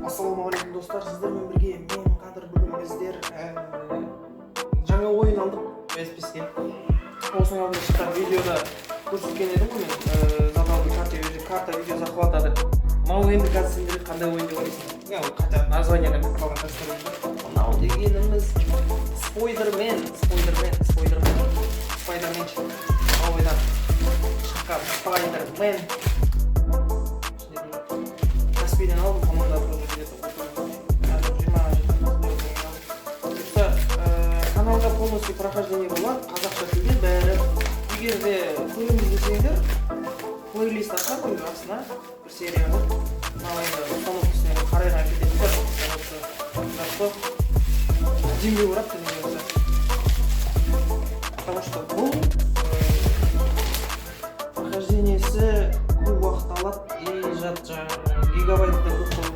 Ассалаумағалейкум достар, сіздермен бірге мен Қадыр. Бүгін біздер жаңа ойын алдық PSP-ге. Осының алдында шыққан видеода көрсеткен едім ғой мен задалды карта видео захватады. Мынау енді қазір сендер қандай ойын деп ойлайсың? Хотя названиедан біліп қалған қазір. Мынау дегеніміз Спайдермен ойдан шыққан Спайдермен. Каспийден алдым, команда каналда полностью прохождение болады, қазақша тілде бәрі. Егер де көреміз десеңдер, плейлист ашады астына бір серияны. Мынау енді установкасына қарайған кетеді. Демге барады демге болса. Потому что бұл прохождениесі көп уақыт алады и гигабайтта көп болу.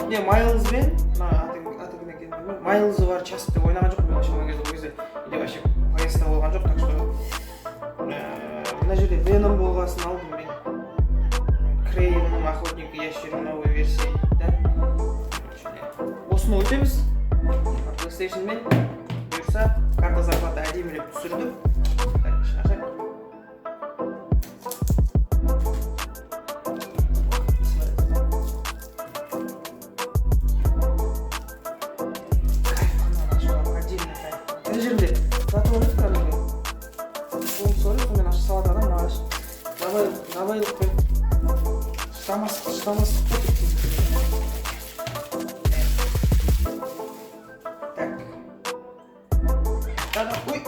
Не, Майлзбен, аты кім екенін білмеймін. Майлзы бар часто ойнаған жоқ, мен шамалы кезде ол кезде или вообще PS-та болған жоқ, так что мына жерде Venom болғасын алдым мен. Крейннің охотники ящеры новый версия, да? Осыны өтеміз. PlayStation-мен бұйырса карта захваты әдемілеп түсірдім. Мына жерде заты бар еді кәдімгі. Оны сорайық, мен ашып салады адам ағаш. Жабайлықпен шыдамастық қой. Так. Ой!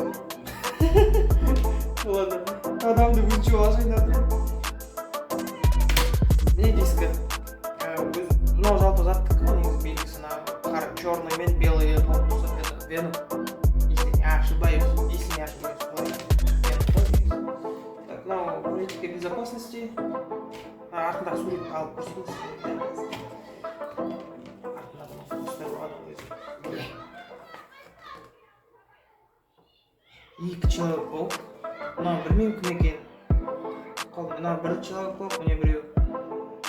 Ладно, адамды бүнші олашайын жатыр. Міне дискі. Мынау жалпы заттық қой, негізі белгісі черный мен белый толқусы. Это Venom. Если не ошибаюсь. Так, мынау политика безопасности. Артында сурет қалып көрсетіңіз. Екі человек болып, мынау білмеймін кім екен. Мынау бір человек болып, міне біреу.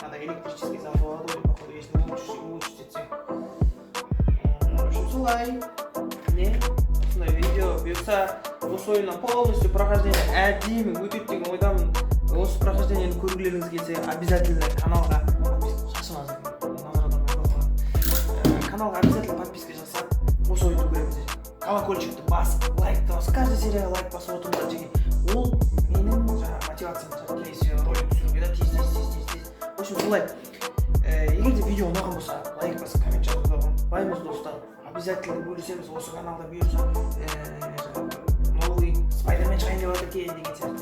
Надо электрический зал болады ғой, походу, если улучшить етсең. Солай. Не? Осындай видео бұйырса, осы ойыннан полностью прохождение әдемі өтеді деген ойдамын. Осы прохождениені көргілеріңіз келсе, обязательно каналға каналға обязательно подписка жасап, осы ойынды көреміз. Колокольчикті басып, лайкты басып, каждый серияға лайк басып отырыңыздар деген. Ол менің мотивациям келесі ролик түсіруге да тез. В общем, солай. Егер де видео ұнаған болса, лайк басып, коммент жазуды ұмытпаймыз достар. Обязательно бөлісеміз осы каналда бұйырса новый Спайдермен шығайын деп жатыр деген сияқты.